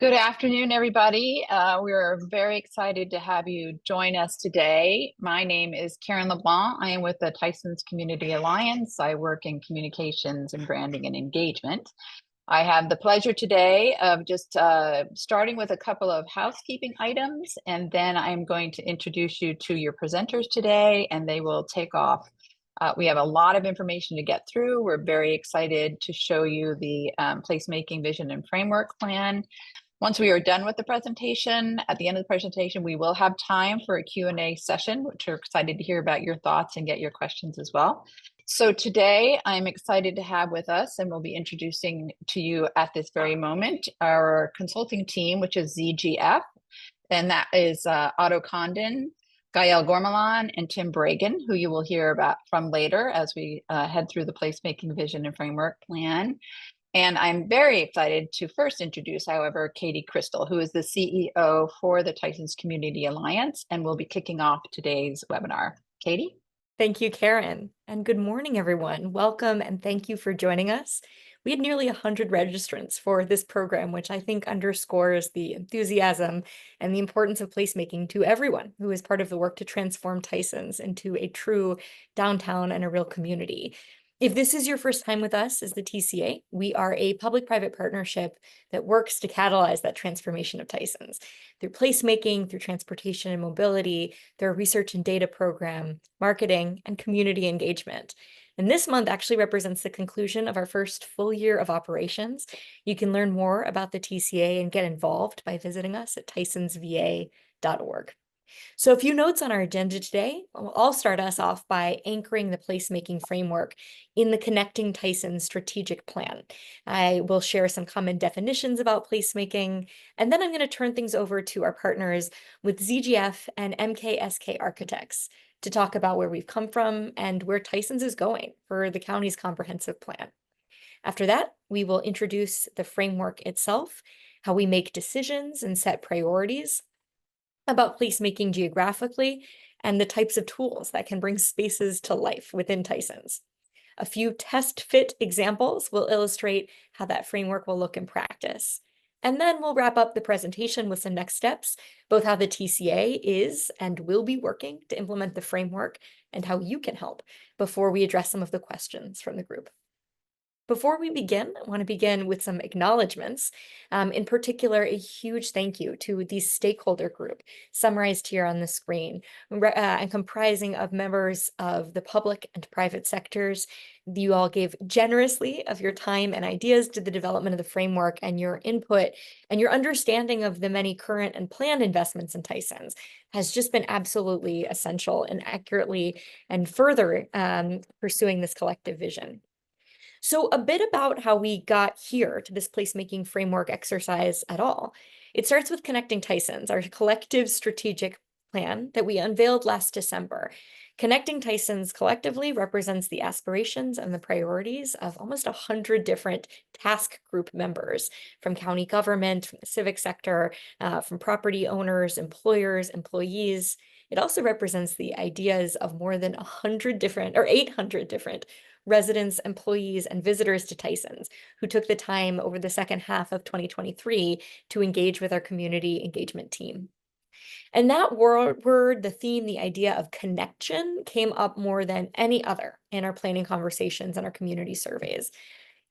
Good afternoon, everybody. We're very excited to have you join us today. My name is Karen LeBlanc. I am with the Tysons Community Alliance. I work in communications and branding and engagement. I have the pleasure today of just starting with a couple of housekeeping items, and then I'm going to introduce you to your presenters today, and they will take off. We have a lot of information to get through. We're very excited to show you the Placemaking Vision and Framework plan. Once we are done with the presentation, at the end of the presentation, we will have time for a Q&A session, which we're excited to hear about your thoughts and get your questions as well. So today, I'm excited to have with us, and we'll be introducing to you at this very moment, our consulting team, which is ZGF, and that is Otto Condon, Gael Gormalan, and Tim Bragan, who you will hear about from later as we head through the Placemaking Vision and Framework plan. And I'm very excited to first introduce, however, Katie Crystal, who is the CEO for the Tysons Community Alliance, and will be kicking off today's webinar. Katie? Thank you, Karen. And good morning, everyone. Welcome and thank you for joining us. We had nearly 100 registrants for this program, which I think underscores the enthusiasm and the importance of placemaking to everyone who is part of the work to transform Tysons into a true downtown and a real community. If this is your first time with us as the TCA, we are a public-private partnership that works to catalyze that transformation of Tysons through placemaking, through transportation and mobility, through our research and data program, marketing, and community engagement. And this month actually represents the conclusion of our first full year of operations. You can learn more about the TCA and get involved by visiting us at tysonsva.org. So a few notes on our agenda today. I'll start us off by anchoring the placemaking framework in the Connecting Tysons strategic plan. I will share some common definitions about placemaking, and then I'm going to turn things over to our partners with ZGF and MKSK Architects to talk about where we've come from and where Tysons is going for the county's comprehensive plan. After that, we will introduce the framework itself, how we make decisions and set priorities, about placemaking geographically, and the types of tools that can bring spaces to life within Tysons. A few test fit examples will illustrate how that framework will look in practice. And then we'll wrap up the presentation with some next steps, both how the TCA is and will be working to implement the framework and how you can help before we address some of the questions from the group. Before we begin, I want to begin with some acknowledgements. In particular, a huge thank you to the stakeholder group summarized here on the screen and comprising of members of the public and private sectors. You all gave generously of your time and ideas to the development of the framework, and your input and your understanding of the many current and planned investments in Tysons has just been absolutely essential in accurately and further pursuing this collective vision. So a bit about how we got here to this placemaking framework exercise at all. It starts with Connecting Tysons, our collective strategic plan that we unveiled last December. Connecting Tysons collectively represents the aspirations and the priorities of almost 100 different task group members from county government, from the civic sector, from property owners, employers, employees. It also represents the ideas of more than 100 different or 800 different residents, employees, and visitors to Tysons who took the time over the second half of 2023 to engage with our community engagement team. And that word, the theme, the idea of connection came up more than any other in our planning conversations and our community surveys.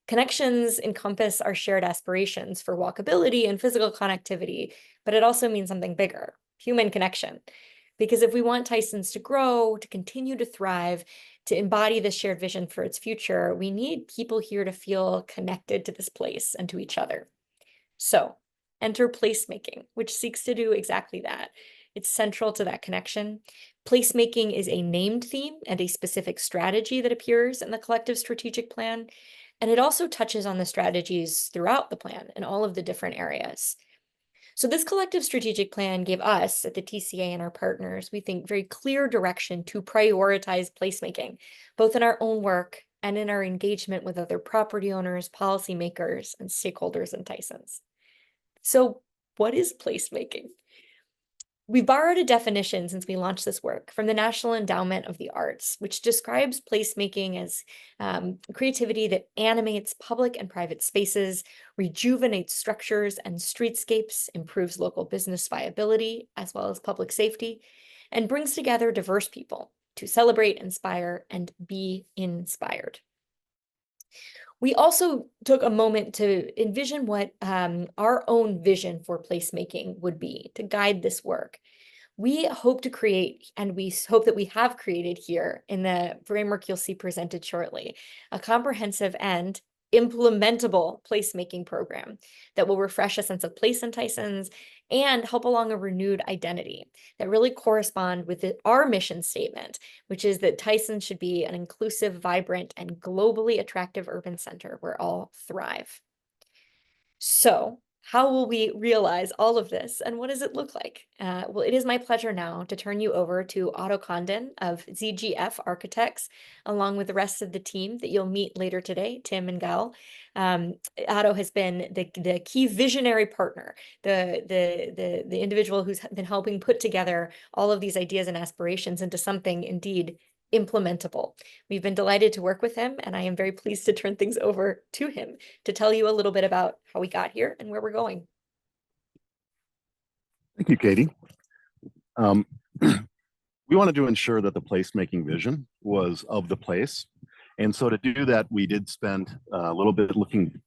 Connections encompass our shared aspirations for walkability and physical connectivity, but it also means something bigger, human connection. Because if we want Tysons to grow, to continue to thrive, to embody this shared vision for its future, we need people here to feel connected to this place and to each other. So, enter placemaking, which seeks to do exactly that. It's central to that connection. Placemaking is a named theme and a specific strategy that appears in the collective strategic plan, and it also touches on the strategies throughout the plan in all of the different areas. So this collective strategic plan gave us at the TCA and our partners, we think, very clear direction to prioritize placemaking, both in our own work and in our engagement with other property owners, policymakers, and stakeholders in Tysons. So what is placemaking? We've borrowed a definition since we launched this work from the National Endowment of the Arts, which describes placemaking as creativity that animates public and private spaces, rejuvenates structures and streetscapes, improves local business viability as well as public safety, and brings together diverse people to celebrate, inspire, and be inspired. We also took a moment to envision what our own vision for placemaking would be to guide this work. We hope to create, and we hope that we have created here in the framework you'll see presented shortly, a comprehensive and implementable placemaking program that will refresh a sense of place in Tysons and help along a renewed identity that really correspond with our mission statement, which is that Tysons should be an inclusive, vibrant, and globally attractive urban center where all thrive. So, how will we realize all of this and what does it look like? Well, it is my pleasure now to turn you over to Otto Condon of ZGF Architects, along with the rest of the team that you'll meet later today, Tim and Gal. Otto has been the key visionary partner, the individual who's been helping put together all of these ideas and aspirations into something indeed implementable. We've been delighted to work with him, and I am very pleased to turn things over to him to tell you a little bit about how we got here and where we're going. Thank you, Katie. We wanted to ensure that the placemaking vision was of the place. And so to do that, we did spend a little bit looking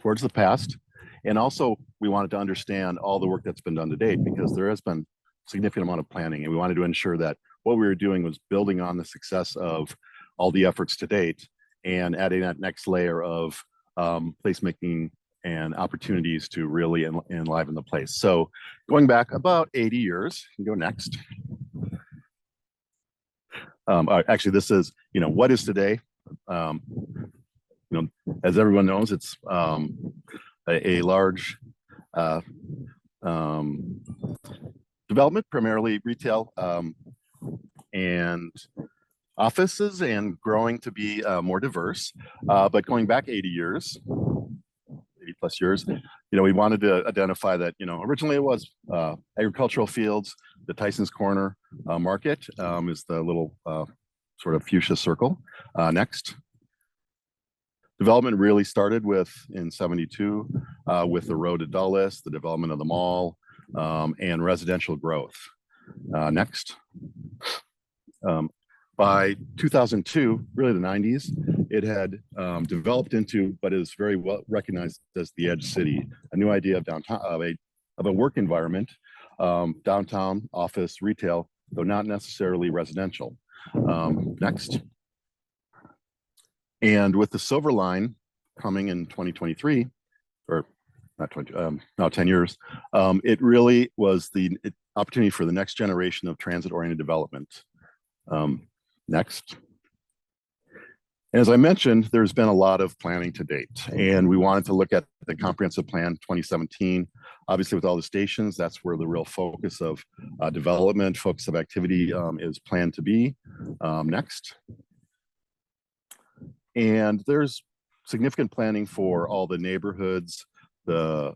towards the past. And also we wanted to understand all the work that's been done to date, because there has been a significant amount of planning, and we wanted to ensure that what we were doing was building on the success of all the efforts to date and adding that next layer of placemaking and opportunities to really enliven the place. So going back about 80 years, you can go next. Actually, this is, what is today? As everyone knows, it's a large development, primarily retail and offices, and growing to be more diverse. But going back 80 years, 80 plus years, we wanted to identify that, originally it was agricultural fields. The Tysons Corner Market is the little sort of fuchsia circle. Next. Development really started in 72 with the road to Dulles, the development of the mall, and residential growth. Next. By 2002, really the 90s, it had developed into, but is very well recognized as the Edge City, a new idea of downtown, of a work environment, downtown, office, retail, though not necessarily residential. Next. And with the Silver Line coming in 2023, or not 20, now 10 years, it really was the opportunity for the next generation of transit-oriented development. Next. As I mentioned, there's been a lot of planning to date, and we wanted to look at the comprehensive plan 2017. Obviously, with all the stations, that's where the real focus of development, focus of activity is planned to be. Next. And there's significant planning for all the neighborhoods, the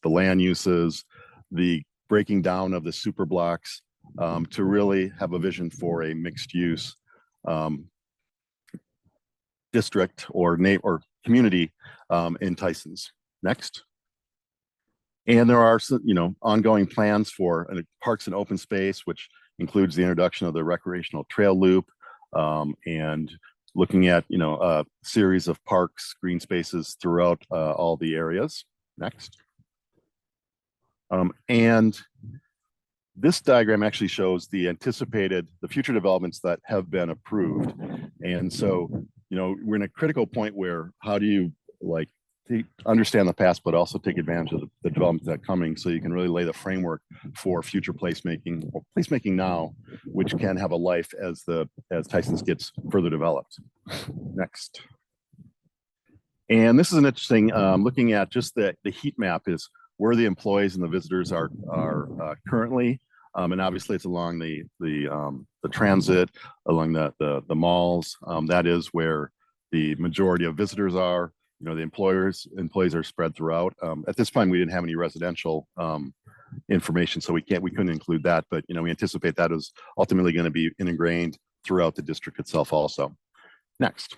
land uses, the breaking down of the super blocks, to really have a vision for a mixed use district or community in Tysons. Next. And there are ongoing plans for parks and open space, which includes the introduction of the recreational trail loop, and looking at a series of parks, green spaces throughout all the areas. Next. And this diagram actually shows the future developments that have been approved. And so, we're in a critical point where how do you understand the past, but also take advantage of the developments that are coming, so you can really lay the framework for future placemaking, or placemaking now, which can have a life as Tysons gets further developed. Next. And this is an interesting, looking at just the heat map is where the employees and the visitors are currently. And obviously it's along the transit, along the malls. That is where the majority of visitors are. The employees are spread throughout. At this point, we didn't have any residential information, so we couldn't include that, but we anticipate that is ultimately going to be ingrained throughout the district itself also. Next.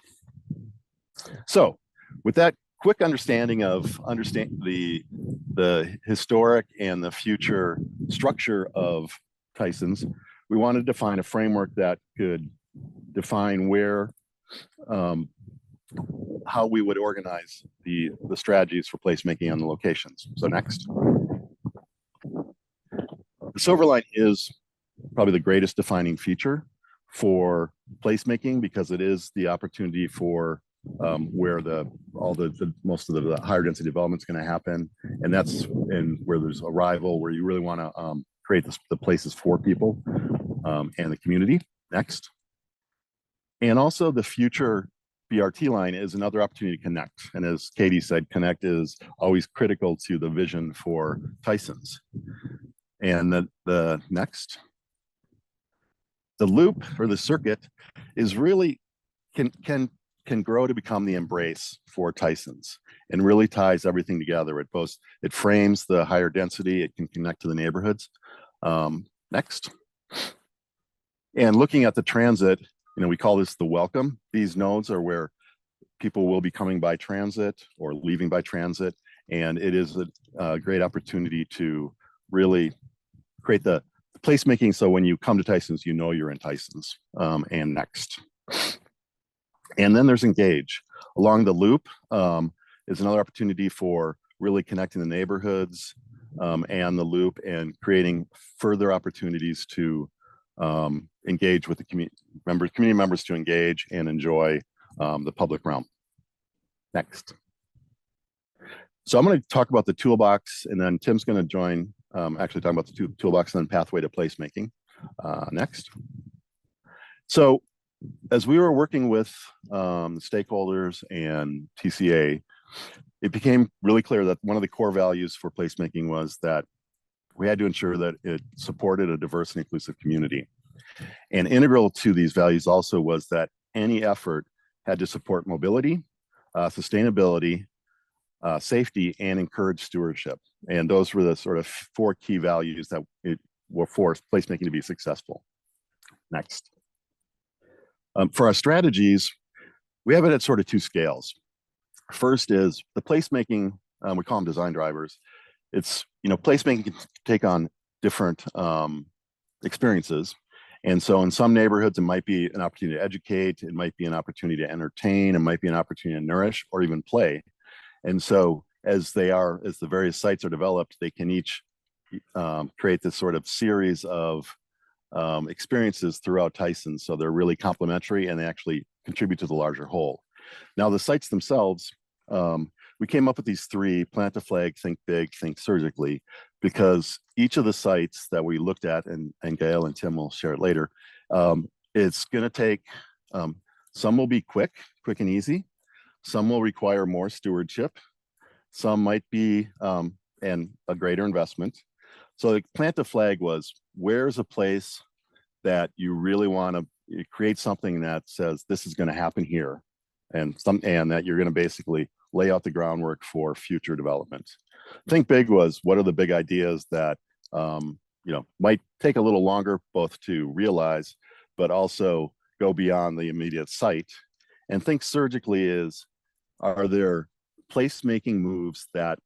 So with that quick understanding of the historic and the future structure of Tysons, we wanted to define a framework that could define where how we would organize the strategies for placemaking on the locations. So next. The silver line is probably the greatest defining feature for placemaking, because it is the opportunity for where most of the higher density development is going to happen, and that's where there's arrival, where you really want to create the places for people and the community. Next. And also the future BRT line is another opportunity to connect, and as Katie said, connect is always critical to the vision for Tysons. And the next, the loop or the circuit is really can grow to become the embrace for Tysons, and really ties everything together. It frames the higher density, it can connect to the neighborhoods. Next. And looking at the transit, we call this the welcome. These nodes are where people will be coming by transit or leaving by transit, and it is a great opportunity to really create the placemaking, so when you come to Tysons, you're in Tysons. And next. And then there's engage. Along the loop is another opportunity for really connecting the neighborhoods and the loop, and creating further opportunities to engage with the community members to engage and enjoy the public realm. Next. So I'm going to talk about the toolbox, and then Tim's going to join, actually talking about the toolbox and then pathway to placemaking. Next. So as we were working with the stakeholders and TCA, it became really clear that one of the core values for placemaking was that we had to ensure that it supported a diverse and inclusive community. And integral to these values also was that any effort had to support mobility, sustainability, safety, and encourage stewardship. And those were the sort of 4 key values that were forced placemaking to be successful. Next. For our strategies, we have it at sort of 2 scales. First is the placemaking, we call them design drivers. It's, placemaking can take on different experiences. And so in some neighborhoods, it might be an opportunity to educate, it might be an opportunity to entertain, it might be an opportunity to nourish, or even play. And so as the various sites are developed, they can each create this sort of series of experiences throughout Tysons. So they're really complementary, and they actually contribute to the larger whole. Now the sites themselves, we came up with these 3: plant a flag, think big, think surgically, because each of the sites that we looked at, and Gail and Tim will share it later, it's going to take, some will be quick and easy. Some will require more stewardship. Some might be and a greater investment. So the plant a flag was, where's a place that you really want to create something that says this is going to happen here, and that you're going to basically lay out the groundwork for future development. Think big was, what are the big ideas that might take a little longer both to realize, but also go beyond the immediate site. And think surgically is, are there placemaking moves that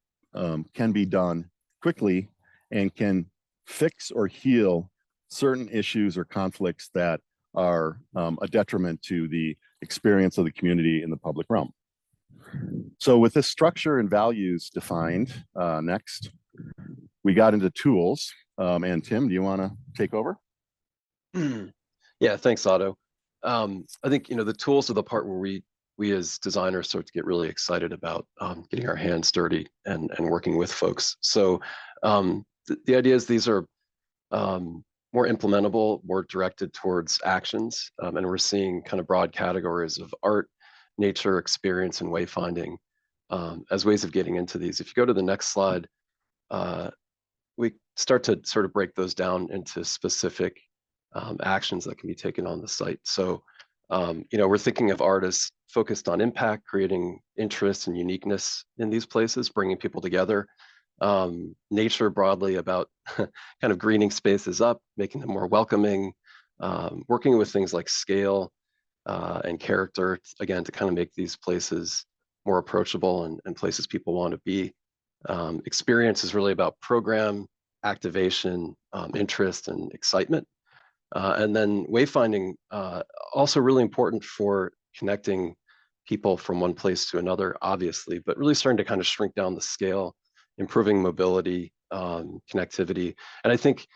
can be done quickly and can fix or heal certain issues or conflicts that are a detriment to the experience of the community in the public realm. So with this structure and values defined, next, we got into tools. And Tim, do you want to take over? Yeah, thanks, Otto. I think, the tools are the part where we as designers start to get really excited about getting our hands dirty and working with folks. So the idea is these are more implementable, more directed towards actions. And we're seeing kind of broad categories of art, nature, experience, and wayfinding as ways of getting into these. If you go to the next slide, we start to sort of break those down into specific actions that can be taken on the site. So, we're thinking of art as focused on impact, creating interest and uniqueness in these places, bringing people together. nature broadly, about kind of greening spaces up, making them more welcoming, working with things like scale and character, again, to kind of make these places more approachable and places people want to be. Experience is really about program, activation, interest, and excitement. And then wayfinding, also really important for connecting people from one place to another, obviously, but really starting to kind of shrink down the scale, improving mobility, connectivity. And I think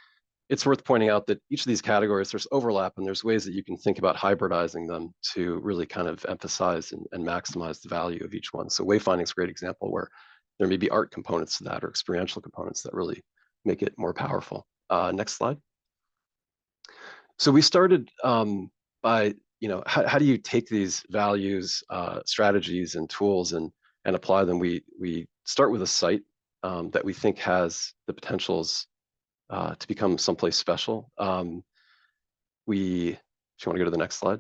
it's worth pointing out that each of these categories, there's overlap, and there's ways that you can think about hybridizing them to really kind of emphasize and maximize the value of each one. So wayfinding is a great example where there may be art components to that or experiential components that really make it more powerful. Next slide. So we started by, how do you take these values, strategies, and tools and apply them? We start with a site that we think has the potentials to become someplace special. If you want to go to the next slide.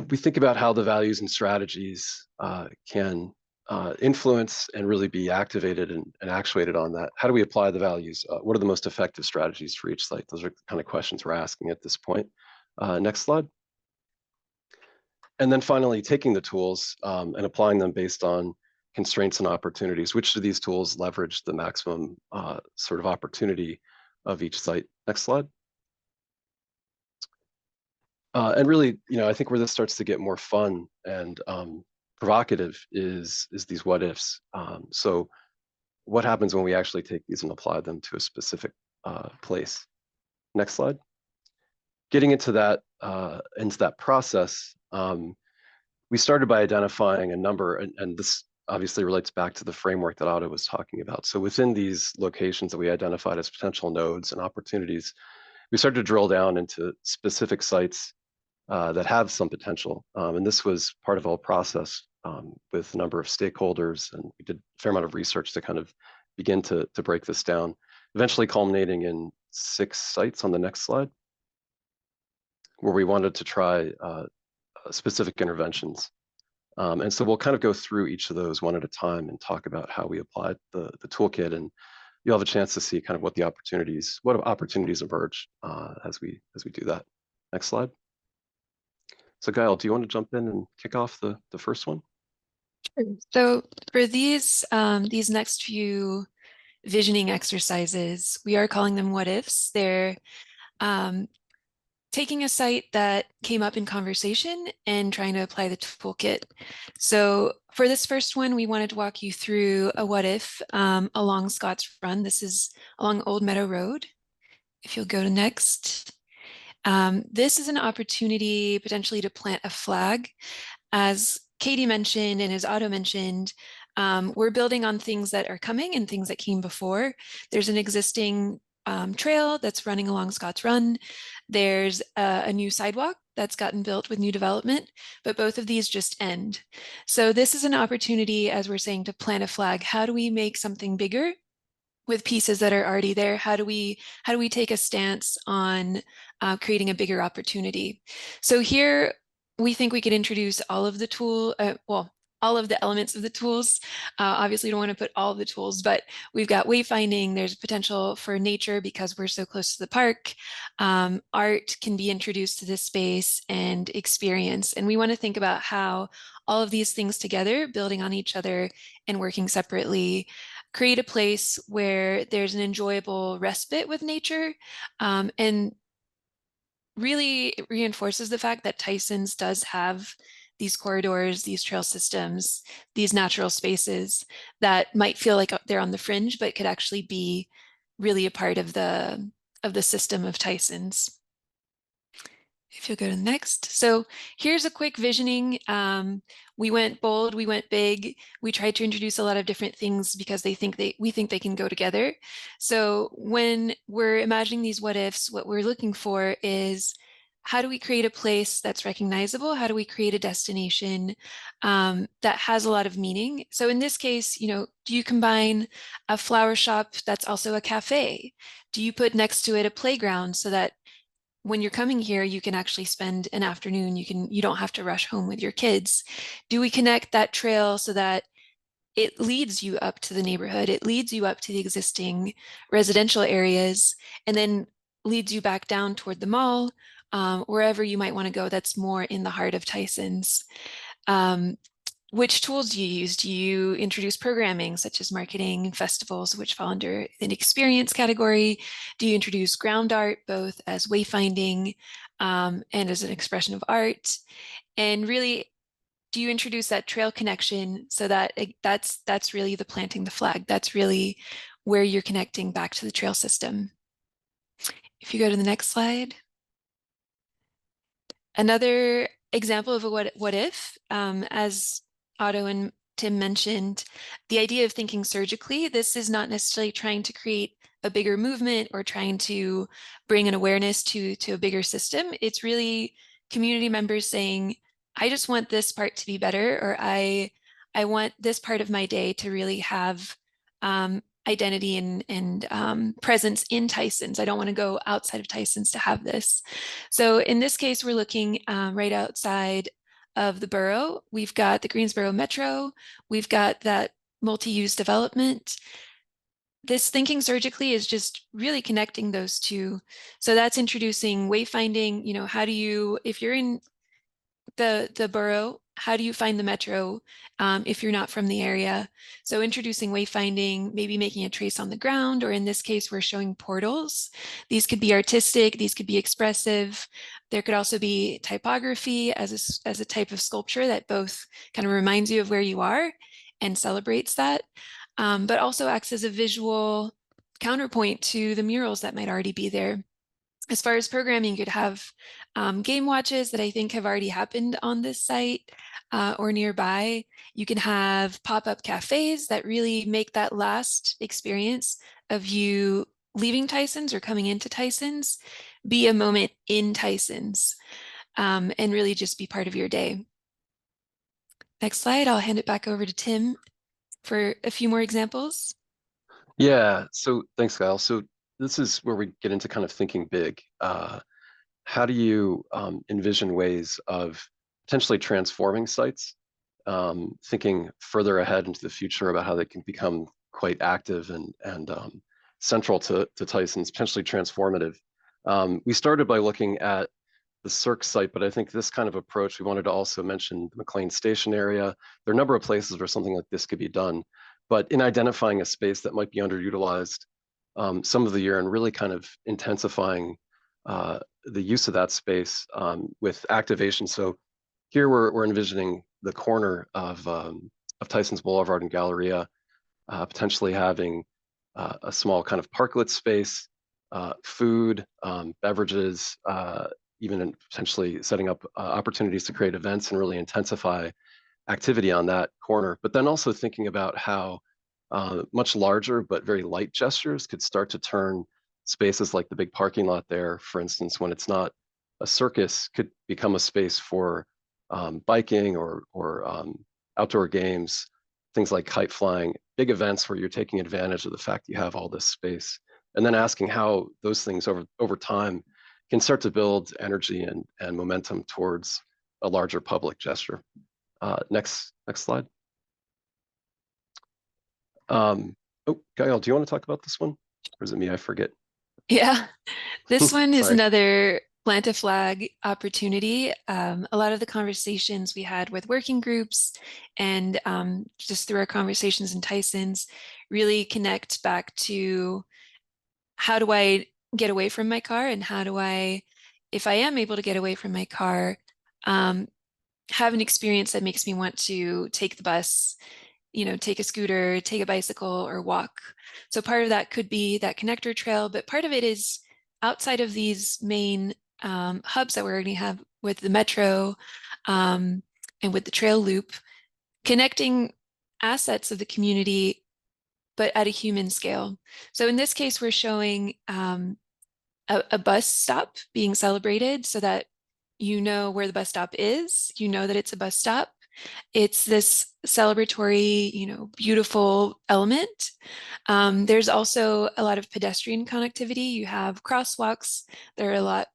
We think about how the values and strategies can influence and really be activated and actuated on that. How do we apply the values? What are the most effective strategies for each site? Those are the kind of questions we're asking at this point. Next slide. And then finally, taking the tools and applying them based on constraints and opportunities. Which of these tools leverage the maximum sort of opportunity of each site? Next slide. And really, I think where this starts to get more fun and provocative is these what ifs. So what happens when we actually take these and apply them to a specific place? Next slide. Getting into that process, we started by identifying a number, and this obviously relates back to the framework that Otto was talking about. So within these locations that we identified as potential nodes and opportunities, we started to drill down into specific sites that have some potential. And this was part of a process with a number of stakeholders, and we did a fair amount of research to kind of begin to break this down, eventually culminating in 6 sites on the next slide, where we wanted to try specific interventions. And so we'll kind of go through each of those one at a time and talk about how we applied the toolkit, and you'll have a chance to see kind of what opportunities emerge as we do that. Next slide. So Gail, do you want to jump in and kick off the first one? Sure. So for these next few visioning exercises, we are calling them what ifs. They're taking a site that came up in conversation and trying to apply the toolkit. So for this first one, we wanted to walk you through a what if along Scott's Run. This is along Old Meadow Road. If you'll go to next. This is an opportunity potentially to plant a flag. As Katie mentioned and as Otto mentioned, we're building on things that are coming and things that came before. There's an existing trail that's running along Scott's Run. There's a new sidewalk that's gotten built with new development, but both of these just end. So this is an opportunity, as we're saying, to plant a flag. How do we make something bigger with pieces that are already there? How do we take a stance on creating a bigger opportunity? So here we think we could introduce all of the all of the elements of the tools. Obviously, you don't want to put all of the tools, but we've got wayfinding. There's potential for nature because we're so close to the park. Art can be introduced to this space, and experience. And we want to think about how all of these things together, building on each other and working separately, create a place where there's an enjoyable respite with nature, and really it reinforces the fact that Tysons does have these corridors, these trail systems, these natural spaces that might feel like they're on the fringe, but could actually be really a part of the system of Tysons. If you'll go to the next. So here's a quick visioning. We went bold, we went big. We tried to introduce a lot of different things because we think they can go together. So when we're imagining these what ifs, what we're looking for is, how do we create a place that's recognizable? How do we create a destination that has a lot of meaning? So in this case, do you combine a flower shop that's also a cafe? Do you put next to it a playground so that when you're coming here, you can actually spend an afternoon, you don't have to rush home with your kids? Do we connect that trail so that it leads you up to the neighborhood. It leads you up to the existing residential areas, and then leads you back down toward the mall, wherever you might want to go that's more in the heart of Tysons. Which tools do you use? Do you introduce programming such as marketing and festivals, which fall under an experience category? Do you introduce ground art, both as wayfinding and as an expression of art? And really, do you introduce that trail connection so that that's really the planting the flag? That's really where you're connecting back to the trail system. If you go to the next slide. Another example of a what if, as Otto and Tim mentioned, the idea of thinking surgically. This is not necessarily trying to create a bigger movement or trying to bring an awareness to a bigger system. It's really community members saying, I just want this part to be better, or I want this part of my day to really have identity and presence in Tysons. I don't want to go outside of Tysons to have this. So in this case, we're looking right outside of the borough. We've got the Greensboro Metro. We've got that multi-use development. This thinking surgically is just really connecting those two. So that's introducing wayfinding. You know, how do you, if you're in the borough, how do you find the metro if you're not from the area? So introducing wayfinding, maybe making a trace on the ground, or in this case, we're showing portals. These could be artistic, these could be expressive. There could also be typography as a type of sculpture that both kind of reminds you of where you are and celebrates that, but also acts as a visual counterpoint to the murals that might already be there. As far as programming, you could have game watches that I think have already happened on this site or nearby. You can have pop-up cafes that really make that last experience of you leaving Tysons or coming into Tysons be a moment in Tysons and really just be part of your day. Next slide, I'll hand it back over to Tim for a few more examples. Yeah, so thanks, Kyle. So this is where we get into kind of thinking big. How do you envision ways of potentially transforming sites, thinking further ahead into the future about how they can become quite active and central to Tysons, potentially transformative. We started by looking at the Cirque site, but I think this kind of approach, we wanted to also mention the McLean Station area. There are a number of places where something like this could be done, but in identifying a space that might be underutilized some of the year and really kind of intensifying the use of that space with activation. So here we're envisioning the corner of Tysons Boulevard and Galleria, potentially having a small kind of parklet space, food, beverages, even potentially setting up opportunities to create events and really intensify activity on that corner. But then also thinking about how much larger but very light gestures could start to turn spaces like the big parking lot there, for instance, when it's not a circus, could become a space for biking or outdoor games, things like kite flying, big events where you're taking advantage of the fact you have all this space, and then asking how those things over time can start to build energy and momentum towards a larger public gesture. Next slide. Oh, Gail, do you want to talk about this one? Or is it me? I forget. Yeah, this one is Sorry. another plant a flag opportunity. A lot of the conversations we had with working groups and just through our conversations in Tysons really connect back to how do I get away from my car, and how do I, if I am able to get away from my car, have an experience that makes me want to take the bus, you know, take a scooter, take a bicycle, or walk. So part of that could be that connector trail, but part of it is outside of these main hubs that we're going to have with the metro and with the trail loop, connecting assets of the community, but at a human scale. So in this case, we're showing a bus stop being celebrated so that you know where the bus stop is, you know that it's a bus stop. It's this celebratory, you know, beautiful element. There's also a lot of pedestrian connectivity. You have crosswalks. They're a lot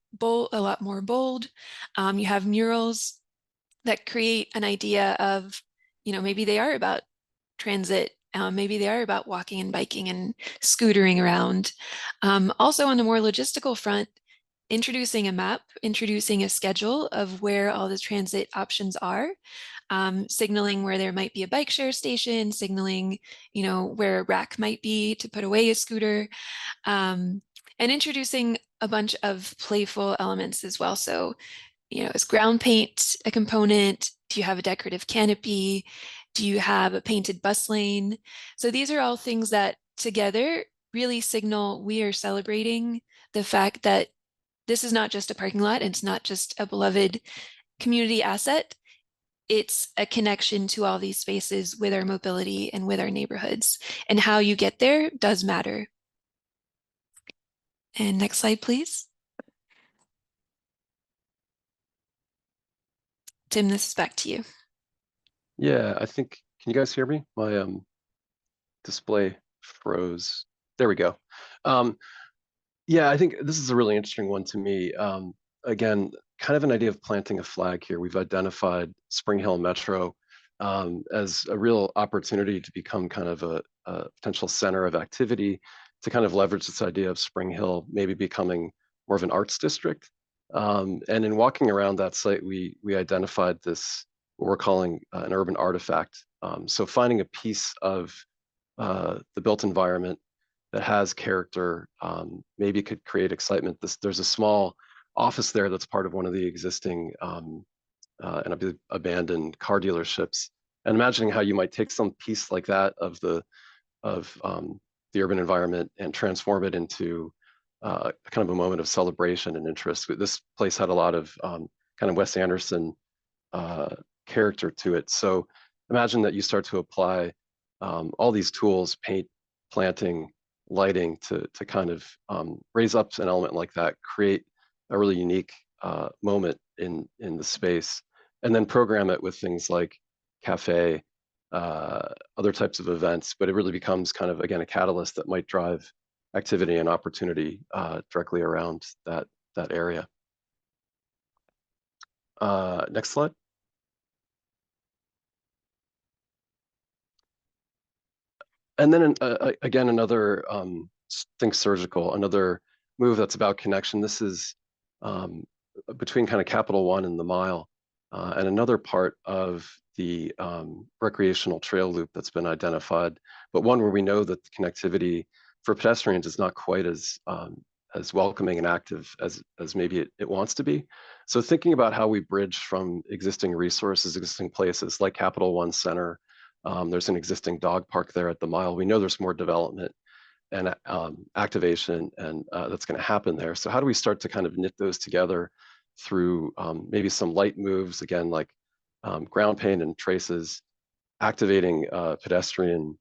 more bold. You have murals that create an idea of, you know, maybe they are about transit. Maybe they are about walking and biking and scootering around. Also on the more logistical front, introducing a map, introducing a schedule of where all the transit options are, signaling where there might be a bike share station, signaling, where a rack might be to put away a scooter, and introducing a bunch of playful elements as well. So, is ground paint a component? Do you have a decorative canopy? Do you have a painted bus lane? So these are all things that together really signal we are celebrating the fact that this is not just a parking lot. It's not just a beloved community asset. It's a connection to all these spaces with our mobility and with our neighborhoods. And how you get there does matter. And next slide, please. Tim, this is back to you. Yeah, I think, can you guys hear me? My display froze. There we go. Yeah, I think this is a really interesting one to me. Again, kind of an idea of planting a flag here. We've identified Spring Hill Metro as a real opportunity to become kind of a potential center of activity, to kind of leverage this idea of Spring Hill maybe becoming more of an arts district. And in walking around that site, we identified this, what we're calling an urban artifact. So finding a piece of the built environment that has character, maybe could create excitement. There's a small office there that's part of one of the existing and abandoned car dealerships. And imagining how you might take some piece like that of the urban environment and transform it into kind of a moment of celebration and interest. This place had a lot of kind of Wes Anderson character to it. So imagine that you start to apply all these tools, paint, planting, lighting, to kind of raise up an element like that, create a really unique moment in the space, and then program it with things like cafe, other types of events. But it really becomes kind of, again, a catalyst that might drive activity and opportunity directly around that area. Next slide. And then again, another think surgical, another move that's about connection. This is between kind of Capital One and the Mile, and another part of the recreational trail loop that's been identified, but one where we know that the connectivity for pedestrians is not quite as welcoming and active as maybe it wants to be. So thinking about how we bridge from existing resources, existing places like Capital One Center. There's an existing dog park there at the Mile. We know there's more development and activation and that's going to happen there. So how do we start to kind of knit those together through maybe some light moves, again, like ground paint and traces, activating pedestrian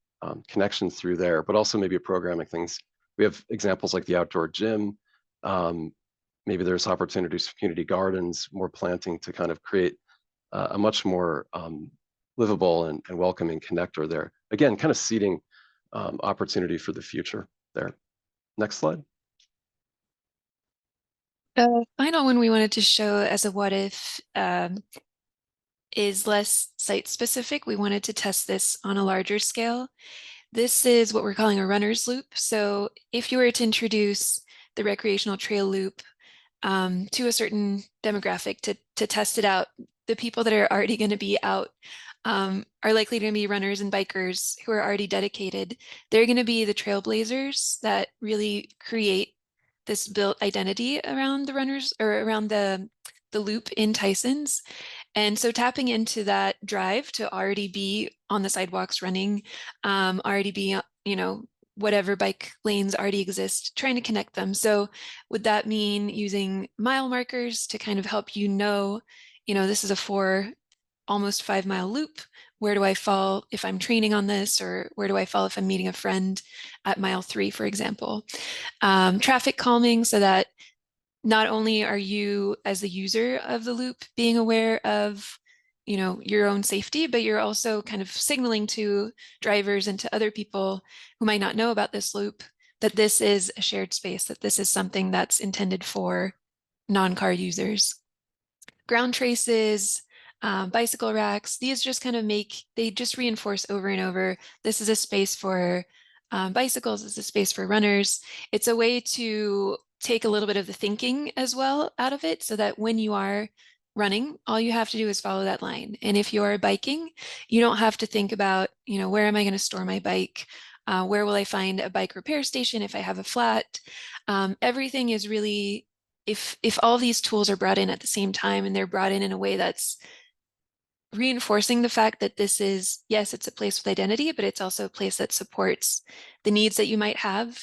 connections through there, but also maybe programming things. We have examples like the outdoor gym. Maybe there's opportunities for community gardens, more planting to kind of create a much more livable and welcoming connector there. Again, kind of seeding opportunity for the future there. Next slide. The final one we wanted to show as a what if is less site specific. We wanted to test this on a larger scale. This is what we're calling a runner's loop. So if you were to introduce the recreational trail loop to a certain demographic to test it out, the people that are already going to be out are likely to be runners and bikers who are already dedicated. They're going to be the trailblazers that really create this built identity around the runners or around the loop in Tysons. And so tapping into that drive to already be on the sidewalks running, already be, whatever bike lanes already exist, trying to connect them. So would that mean using mile markers to kind of help this is a almost 5 mile loop. Where do I fall if I'm training on this, or where do I fall if I'm meeting a friend at mile 3, for example? Traffic calming, so that not only are you as the user of the loop being aware of your own safety, but you're also kind of signaling to drivers and to other people who might not know about this loop that this is a shared space, that this is something that's intended for non-car users. Ground traces, bicycle racks. These just kind of they just reinforce over and over, this is a space for bicycles, this is a space for runners. It's a way to take a little bit of the thinking as well out of it, so that when you are running, all you have to do is follow that line. And if you're biking, you don't have to think about, where am I going to store my bike? Where will I find a bike repair station if I have a flat? Everything is really, if all these tools are brought in at the same time, and they're brought in a way that's reinforcing the fact that this is, yes, it's a place with identity, but it's also a place that supports the needs that you might have.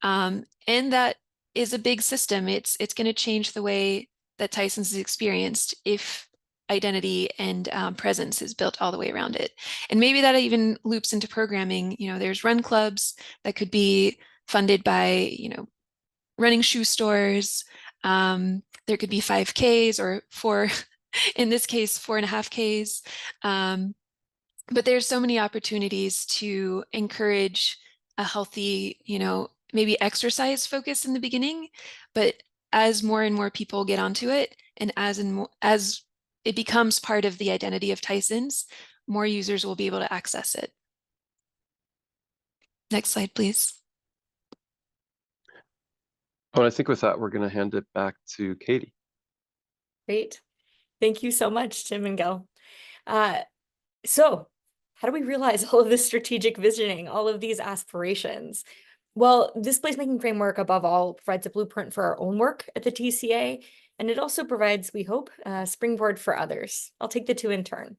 And that is a big system. It's going to change the way that Tysons is experienced if identity and presence is built all the way around it. And maybe that even loops into programming. There's run clubs that could be funded by, running shoe stores. There could be 5Ks or in this case, 4.5Ks. But there's so many opportunities to encourage a healthy, maybe exercise focus in the beginning, but as more and more people get onto it, and as it becomes part of the identity of Tysons, more users will be able to access it. Next slide, please. Oh, and I think with that, we're going to hand it back to Katie. Great. Thank you so much, Tim and Gil. So how do we realize all of this strategic visioning, all of these aspirations? Well, this placemaking framework, above all, provides a blueprint for our own work at the TCA, and it also provides, we hope, a springboard for others. I'll take the two in turn.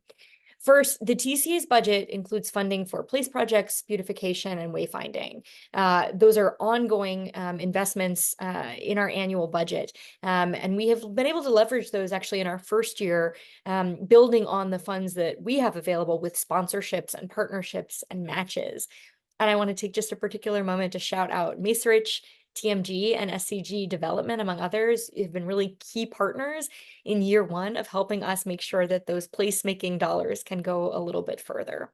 First, the TCA's budget includes funding for place projects, beautification, and wayfinding. Those are ongoing investments in our annual budget. And we have been able to leverage those actually in our first year, building on the funds that we have available with sponsorships and partnerships and matches. And I want to take just a particular moment to shout out Macerich, TMG, and SCG Development, among others, have been really key partners in year one of helping us make sure that those placemaking dollars can go a little bit further.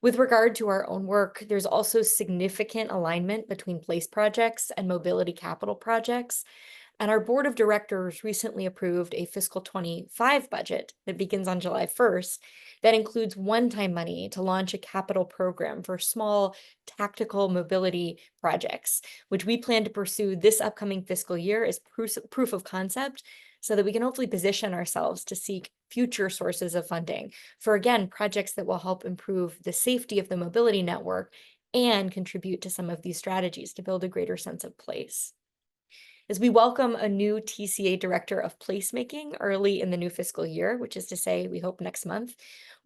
With regard to our own work, there's also significant alignment between place projects and mobility capital projects. And our board of directors recently approved a fiscal 25 budget that begins on July 1st that includes one-time money to launch a capital program for small tactical mobility projects, which we plan to pursue this upcoming fiscal year as proof of concept, so that we can hopefully position ourselves to seek future sources of funding for, again, projects that will help improve the safety of the mobility network and contribute to some of these strategies to build a greater sense of place. As we welcome a new TCA Director of Placemaking early in the new fiscal year, which is to say, we hope next month,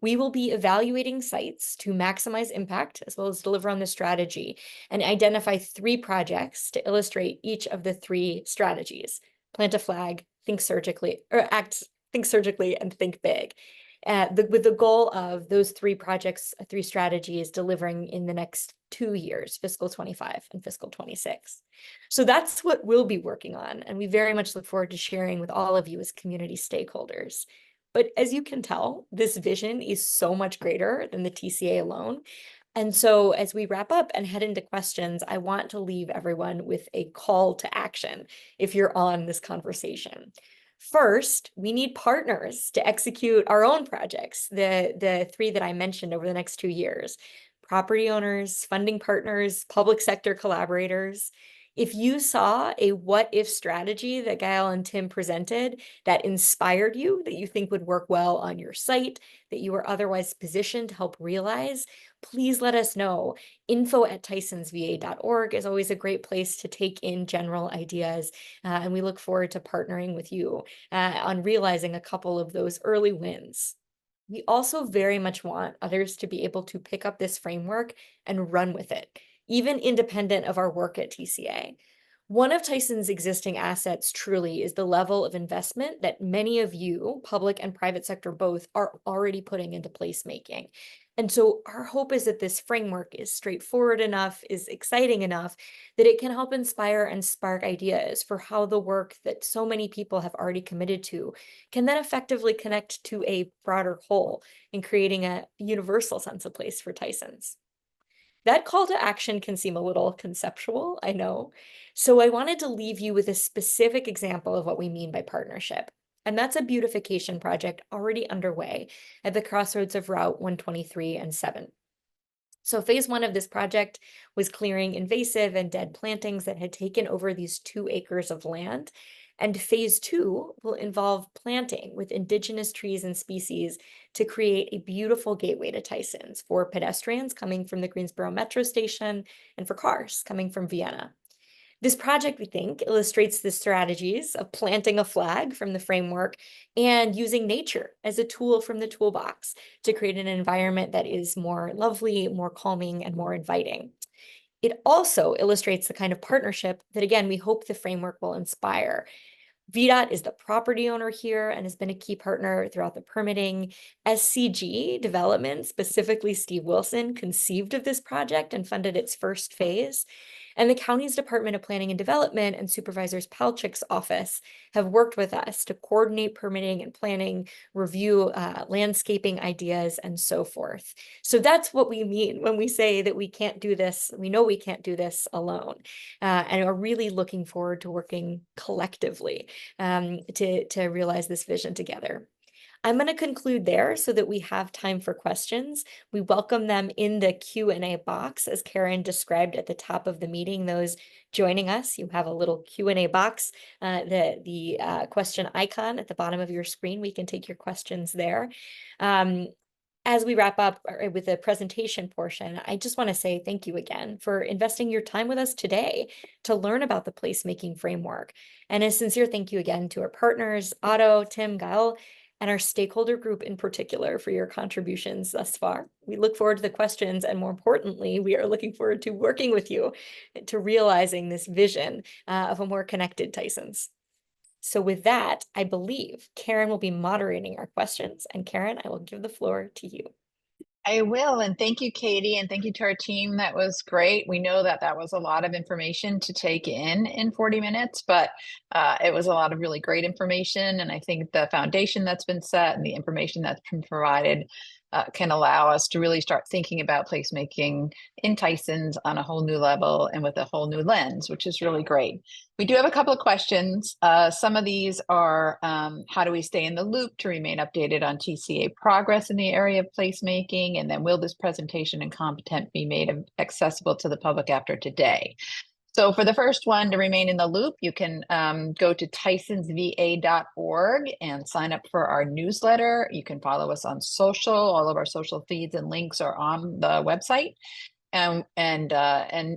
we will be evaluating sites to maximize impact as well as deliver on the strategy and identify 3 projects to illustrate each of the 3 strategies: plant a flag, think surgically, and think big. With the goal of those 3 projects, 3 strategies delivering in the next 2 years, fiscal 25 and fiscal 26. So that's what we'll be working on, and we very much look forward to sharing with all of you as community stakeholders. But as you can tell, this vision is so much greater than the TCA alone. And so as we wrap up and head into questions, I want to leave everyone with a call to action if you're on this conversation. First, we need partners to execute our own projects, the 3 that I mentioned over the next 2 years: property owners, funding partners, public sector collaborators. If you saw a what-if strategy that Gail and Tim presented that inspired you, that you think would work well on your site, that you are otherwise positioned to help realize, please let us know. info@tysonsva.org is always a great place to take in general ideas, and we look forward to partnering with you on realizing a couple of those early wins. We also very much want others to be able to pick up this framework and run with it, even independent of our work at TCA. One of Tyson's existing assets truly is the level of investment that many of you, public and private sector both, are already putting into placemaking. And so our hope is that this framework is straightforward enough, is exciting enough, that it can help inspire and spark ideas for how the work that so many people have already committed to can then effectively connect to a broader whole in creating a universal sense of place for Tysons. That call to action can seem a little conceptual, I know. So I wanted to leave you with a specific example of what we mean by partnership. And that's a beautification project already underway at the crossroads of Route 123 and 7. So phase 1 of this project was clearing invasive and dead plantings that had taken over these 2 acres of land. And phase 2 will involve planting with indigenous trees and species to create a beautiful gateway to Tysons for pedestrians coming from the Greensboro Metro Station and for cars coming from Vienna. This project, we think, illustrates the strategies of planting a flag from the framework and using nature as a tool from the toolbox to create an environment that is more lovely, more calming, and more inviting. It also illustrates the kind of partnership that, again, we hope the framework will inspire. VDOT is the property owner here and has been a key partner throughout the permitting. SCG Development, specifically Steve Wilson, conceived of this project and funded its first phase. And the county's Department of Planning and Development and Supervisor Palchik's office have worked with us to coordinate permitting and planning, review landscaping ideas, and so forth. So that's what we mean when we say that we can't do this. We know we can't do this alone, and are really looking forward to working collectively to realize this vision together. I'm going to conclude there so that we have time for questions. We welcome them in the Q&A box, as Karen described at the top of the meeting. Those joining us, you have a little Q&A box, the question icon at the bottom of your screen. We can take your questions there. As we wrap up with the presentation portion, I just want to say thank you again for investing your time with us today to learn about the placemaking framework. And a sincere thank you again to our partners, Otto, Tim, Gail, and our stakeholder group in particular for your contributions thus far. We look forward to the questions, and more importantly, we are looking forward to working with you to realizing this vision of a more connected Tysons. So with that, I believe Karen will be moderating our questions. And Karen, I will give the floor to you. I will, and thank you, Katie, and thank you to our team. That was great. We know that that was a lot of information to take in 40 minutes, but it was a lot of really great information. And I think the foundation that's been set and the information that's been provided can allow us to really start thinking about placemaking in Tysons on a whole new level and with a whole new lens, which is really great. We do have a couple of questions. Some of these are, how do we stay in the loop to remain updated on TCA progress in the area of placemaking? And then will this presentation and content be made accessible to the public after today? So for the first one, to remain in the loop, you can go to tysonsva.org and sign up for our newsletter. You can follow us on social. All of our social feeds and links are on the website. And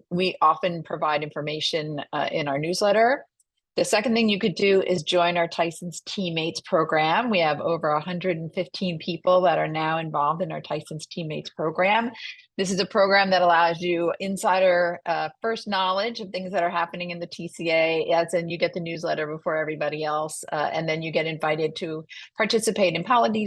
we often provide information in our newsletter. The second thing you could do is join our Tysons Teammates program. We have over 115 people that are now involved in our Tysons Teammates program. This is a program that allows you insider first knowledge of things that are happening in the TCA, as in you get the newsletter before everybody else, and then you get invited to participate in policy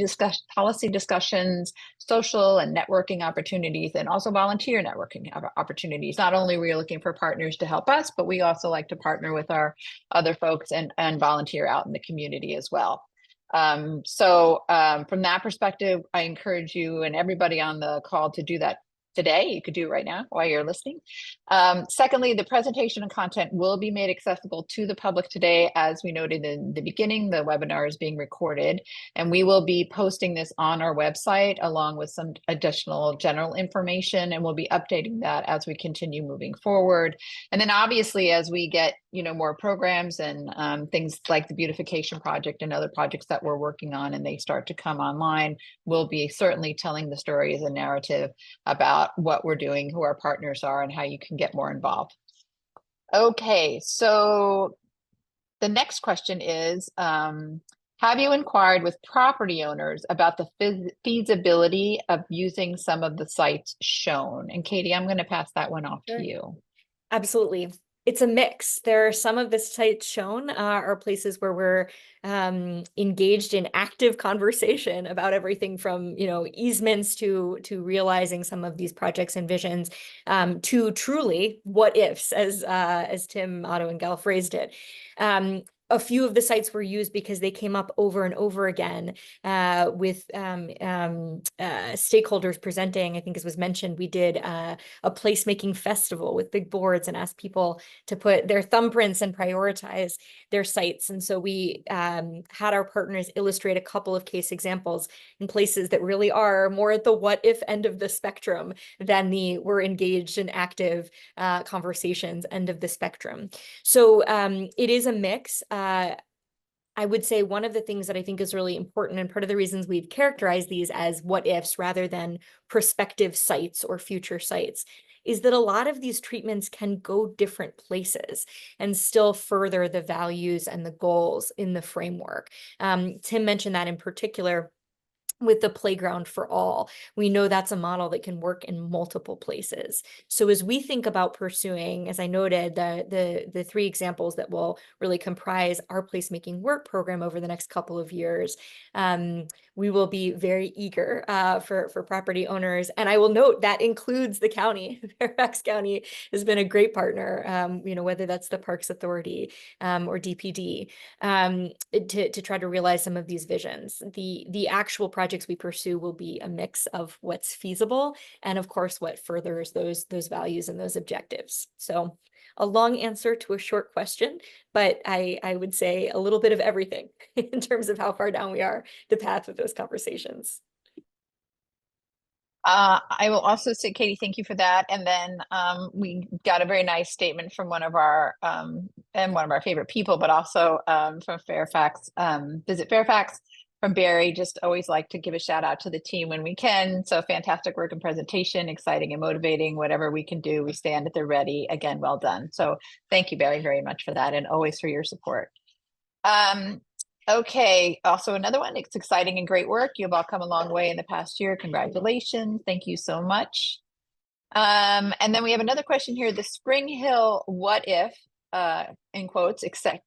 discussions, social and networking opportunities, and also volunteer networking opportunities. Not only are we looking for partners to help us, but we also like to partner with our other folks and volunteer out in the community as well. From that perspective, I encourage you and everybody on the call to do that today. You could do it right now while you're listening. Secondly, the presentation and content will be made accessible to the public today. As we noted in the beginning, the webinar is being recorded, and we will be posting this on our website along with some additional general information, and we'll be updating that as we continue moving forward. And then obviously, as we get more programs and things like the beautification project and other projects that we're working on, and they start to come online, we'll be certainly telling the story as a narrative about what we're doing, who our partners are, and how you can get more involved. Okay, so the next question is, have you inquired with property owners about the feasibility of using some of the sites shown? And Katie, I'm going to pass that one off to you. Absolutely. It's a mix. There are some of the sites shown are places where we're engaged in active conversation about everything from easements to realizing some of these projects and visions to truly what ifs, as Tim, Otto, and Gal phrased it. a few of the sites were used because they came up over and over again with stakeholders presenting. I think as was mentioned, we did a placemaking festival with big boards and asked people to put their thumbprints and prioritize their sites. And so we had our partners illustrate a couple of case examples in places that really are more at the what if end of the spectrum than the we're engaged in active conversations end of the spectrum. So it is a mix. I would say one of the things that I think is really important, and part of the reasons we've characterized these as what ifs rather than prospective sites or future sites, is that a lot of these treatments can go different places and still further the values and the goals in the framework. Tim mentioned that in particular with the playground for all. We know that's a model that can work in multiple places. So as we think about pursuing, as I noted, the three examples that will really comprise our placemaking work program over the next couple of years, we will be very eager for property owners. And I will note that includes the county. Fairfax County has been a great partner, whether that's the Parks Authority or DPD, to try to realize some of these visions. The actual projects we pursue will be a mix of what's feasible and, of course, what furthers those values and those objectives. So a long answer to a short question, but I would say a little bit of everything in terms of how far down we are the path of those conversations. I will also say, Katie, thank you for that. And then we got a very nice statement from one of our favorite people, but also from Fairfax, Visit Fairfax, from Barry. Just always like to give a shout out to the team when we can. So fantastic work and presentation, exciting and motivating. Whatever we can do, we stand at the ready. Again, well done. So thank you, Barry, very much for that, and always for your support. Okay, also another one. It's exciting and great work. You've all come a long way in the past year. Congratulations. Thank you so much. And then we have another question here. The Spring Hill what if, in quotes,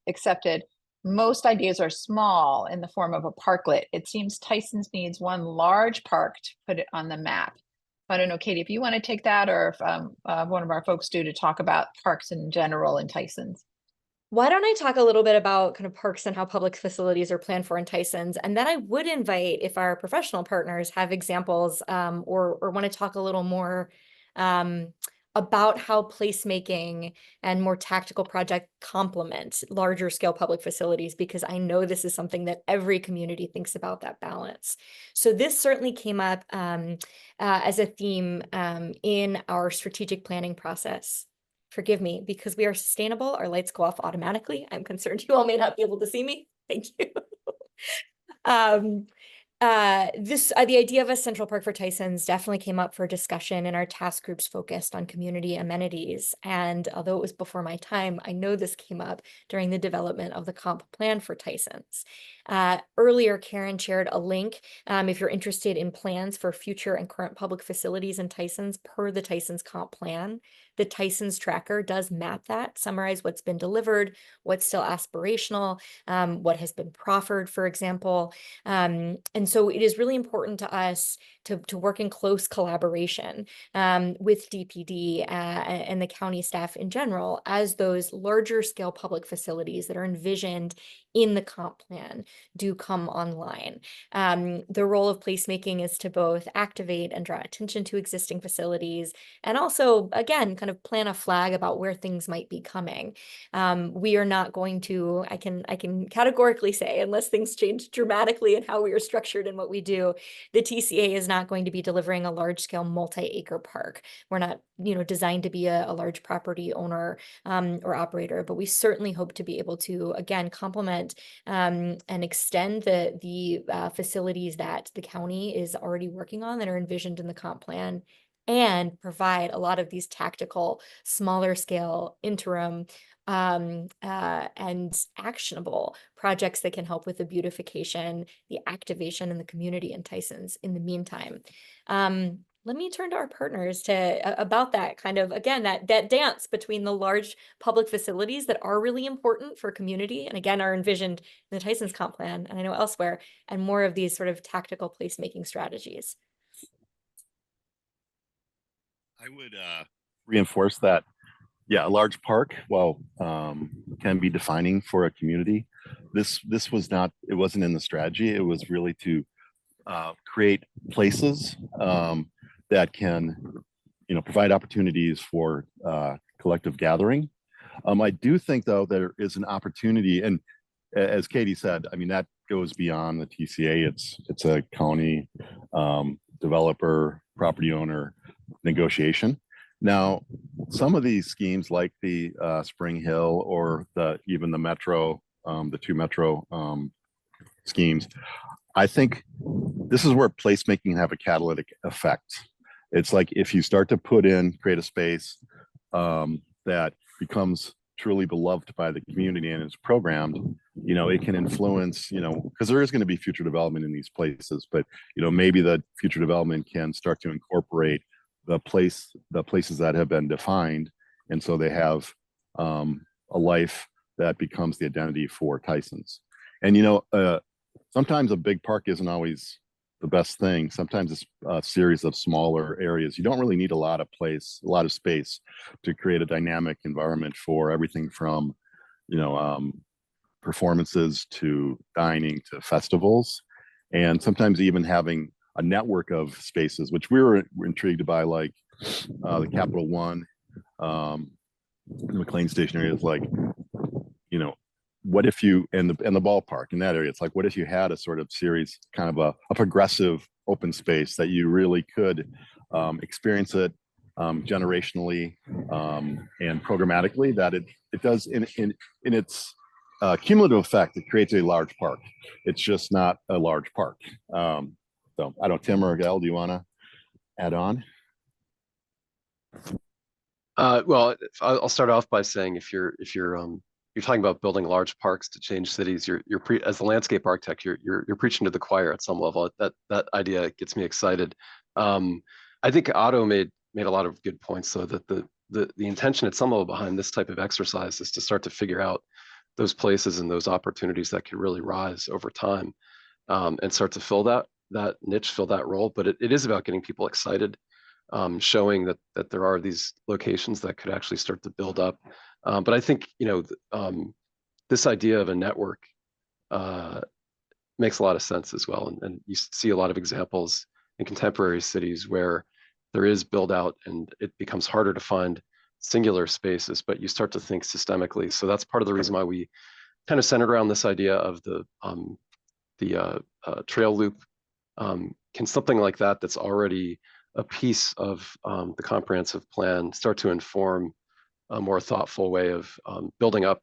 accepted. Most ideas are small in the form of a parklet. It seems Tysons needs one large park to put it on the map. I don't know, Katie, if you want to take that, or if one of our folks do, to talk about parks in general in Tysons. Why don't I talk a little bit about kind of parks and how public facilities are planned for in Tysons? And then I would invite, if our professional partners have examples or want to talk a little more about how placemaking and more tactical project complement larger scale public facilities, because I know this is something that every community thinks about, that balance. So this certainly came up as a theme in our strategic planning process. Forgive me, because we are sustainable, our lights go off automatically. I'm concerned you all may not be able to see me. Thank you. The idea of a central park for Tysons definitely came up for discussion in our task groups focused on community amenities. And although it was before my time, I know this came up during the development of the comp plan for Tysons. Earlier, Karen shared a link if you're interested in plans for future and current public facilities in Tysons per the Tysons comp plan. The Tysons tracker does map that, summarize what's been delivered, what's still aspirational, what has been proffered, for example. And so it is really important to us to work in close collaboration with DPD and the county staff in general as those larger scale public facilities that are envisioned in the comp plan do come online. The role of placemaking is to both activate and draw attention to existing facilities, and also, again, kind of plant a flag about where things might be coming. We are not going to, I can categorically say, unless things change dramatically in how we are structured and what we do, the TCA is not going to be delivering a large scale multi-acre park. We're not, designed to be a large property owner or operator, but we certainly hope to be able to, again, complement and extend the facilities that the county is already working on that are envisioned in the comp plan, and provide a lot of these tactical, smaller scale, interim, and actionable projects that can help with the beautification, the activation, and the community in Tysons in the meantime. Let me turn to our partners about that kind of, again, that dance between the large public facilities that are really important for community, and again, are envisioned in the Tysons comp plan, and I know elsewhere, and more of these sort of tactical placemaking strategies. I would reinforce that. Yeah, a large park, well, can be defining for a community. This was not, it wasn't in the strategy. It was really to create places that can, provide opportunities for collective gathering. I do think, though, there is an opportunity, and as Katie said, I mean, that goes beyond the TCA. It's a county developer, property owner negotiation. Now, some of these schemes, like the Spring Hill or even the Metro, the 2 Metro schemes, I think this is where placemaking can have a catalytic effect. It's like if you start to create a space that becomes truly beloved by the community and is programmed, it can influence, because there is going to be future development in these places, but, maybe the future development can start to incorporate the places that have been defined. And so they have a life that becomes the identity for Tysons. And, sometimes a big park isn't always the best thing. Sometimes it's a series of smaller areas. You don't really need a lot of space to create a dynamic environment for everything from, performances to dining to festivals. And sometimes even having a network of spaces, which we were intrigued by, like the Capital One, the McLean Station area, is like, what if you, and the ballpark in that area, it's like, what if you had a sort of series, kind of a progressive open space that you really could experience it generationally and programmatically, that it does in its cumulative effect, it creates a large park. It's just not a large park. So I don't, Tim or Gail, do you want to add on? Well, I'll start off by saying, if you're talking about building large parks to change cities, as the landscape architect, you're preaching to the choir at some level. That idea gets me excited. I think Otto made a lot of good points, though, that the intention at some level behind this type of exercise is to start to figure out those places and those opportunities that can really rise over time, and start to fill that niche, fill that role. But it is about getting people excited, showing that there are these locations that could actually start to build up. But I think, this idea of a network makes a lot of sense as well. And you see a lot of examples in contemporary cities where there is build out and it becomes harder to find singular spaces, but you start to think systemically. So that's part of the reason why we kind of centered around this idea of the trail loop. Can something like that's already a piece of the comprehensive plan start to inform a more thoughtful way of building up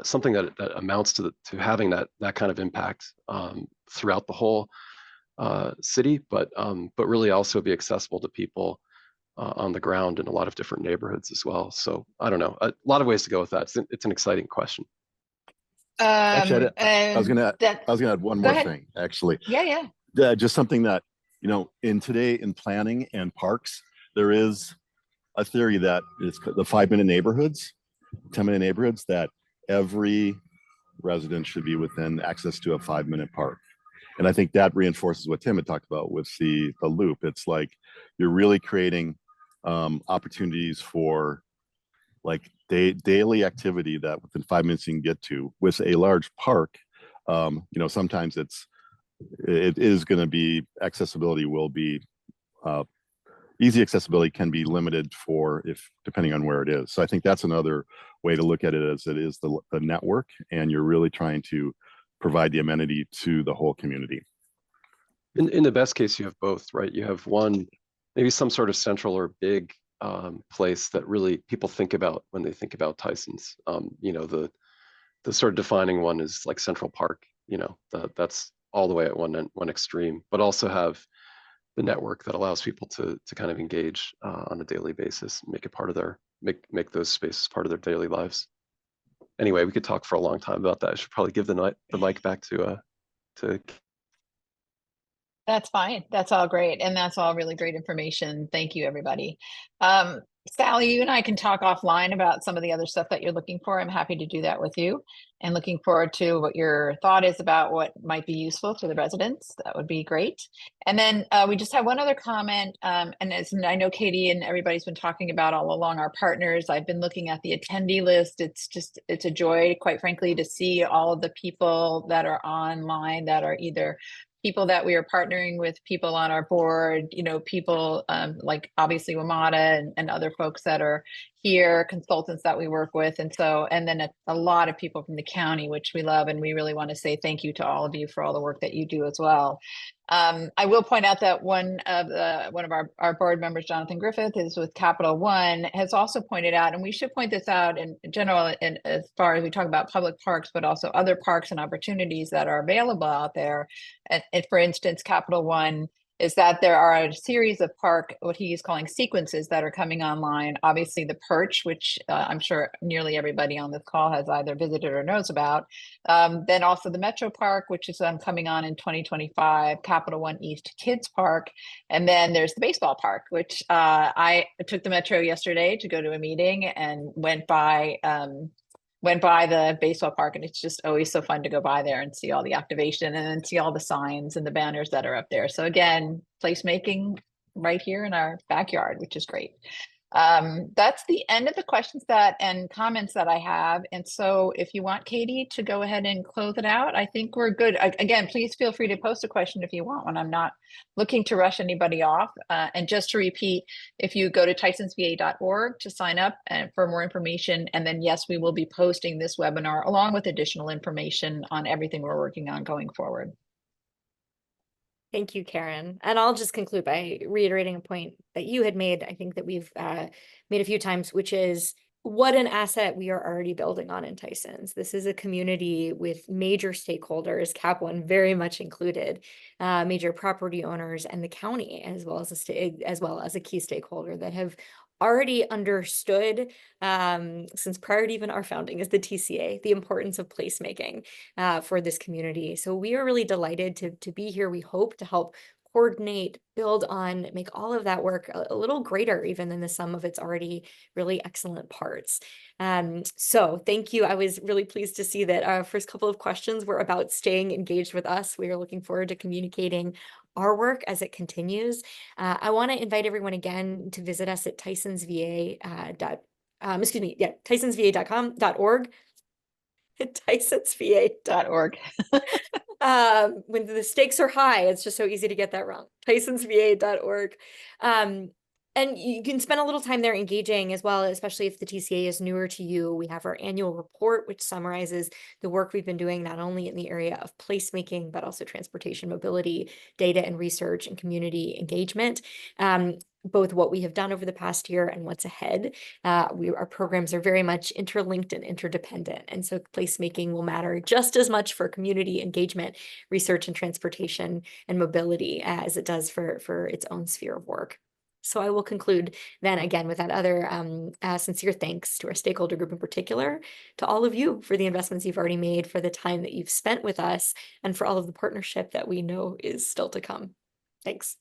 something that amounts to having that kind of impact throughout the whole city, but really also be accessible to people on the ground in a lot of different neighborhoods as well. So I don't know, a lot of ways to go with that. It's an exciting question. Actually, I was gonna add one more thing, actually. Yeah. Just something that, in planning and parks, there is a theory that it's the 5-minute neighborhoods, 10-minute neighborhoods, that every resident should be within access to a 5-minute park. And I think that reinforces what Tim had talked about with the loop. It's like you're really creating opportunities for like daily activity that within 5 minutes you can get to. With a large park, sometimes it is going to be, accessibility will be easy accessibility can be limited depending on where it is. So I think that's another way to look at it, as it is the network, and you're really trying to provide the amenity to the whole community. In the best case, you have both, right? You have one, maybe some sort of central or big place that really people think about when they think about Tysons. The sort of defining one is like Central Park. That's all the way at one extreme, but also have the network that allows people to kind of engage on a daily basis, make it part of make those spaces part of their daily lives. Anyway, we could talk for a long time about that. I should probably give the mic back to That's fine. That's all great. And that's all really great information. Thank you, everybody. Sally, you and I can talk offline about some of the other stuff that you're looking for. I'm happy to do that with you, and looking forward to what your thought is about what might be useful to the residents. That would be great. And then we just have one other comment. And as I know Katie and everybody's been talking about all along, our partners, I've been looking at the attendee list. It's a joy, quite frankly, to see all of the people that are online that are either people that we are partnering with, people on our board, people like obviously WMATA and other folks that are here, consultants that we work with. And then a lot of people from the county, which we love. And we really want to say thank you to all of you for all the work that you do as well. I will point out that one of our board members, Jonathan Griffith, is with Capital One, has also pointed out, and we should point this out in general, and as far as we talk about public parks, but also other parks and opportunities that are available out there. And for instance, Capital One is that there are a series of what he's calling sequences that are coming online. Obviously the Perch, which I'm sure nearly everybody on this call has either visited or knows about. Then also the Metro Park, which is coming on in 2025, Capital One East Kids Park. And then there's the baseball park, which I took the Metro yesterday to go to a meeting and went by the baseball park, and it's just always so fun to go by there and see all the activation and then see all the signs and the banners that are up there. So again, placemaking right here in our backyard, which is great. That's the end of the questions and comments that I have. And so if you want Katie to go ahead and close it out, I think we're good. Again, please feel free to post a question if you want one. I'm not looking to rush anybody off. And just to repeat, if you go to tysonsva.org to sign up and for more information, and then yes, we will be posting this webinar along with additional information on everything we're working on going forward. Thank you, Karen. And I'll just conclude by reiterating a point that you had made, I think that we've made a few times, which is what an asset we are already building on in Tysons. This is a community with major stakeholders, Cap One very much included, major property owners and the county, as well as a key stakeholder that have already understood since prior to even our founding as the TCA, the importance of placemaking for this community. So we are really delighted to be here. We hope to help coordinate, build on, make all of that work a little greater even than the sum of its already really excellent parts. So thank you. I was really pleased to see that our first couple of questions were about staying engaged with us. We are looking forward to communicating our work as it continues. I want to invite everyone again to visit us at tysonsva.org. tysonsva.org. When the stakes are high, it's just so easy to get that wrong. tysonsva.org. And you can spend a little time there engaging as well, especially if the TCA is newer to you. We have our annual report, which summarizes the work we've been doing, not only in the area of placemaking, but also transportation mobility, data and research, and community engagement. Both what we have done over the past year and what's ahead. Our programs are very much interlinked and interdependent. And so placemaking will matter just as much for community engagement, research and transportation and mobility as it does for its own sphere of work. So I will conclude then again with that other sincere thanks to our stakeholder group in particular, to all of you for the investments you've already made, for the time that you've spent with us, and for all of the partnership that we know is still to come. Thanks.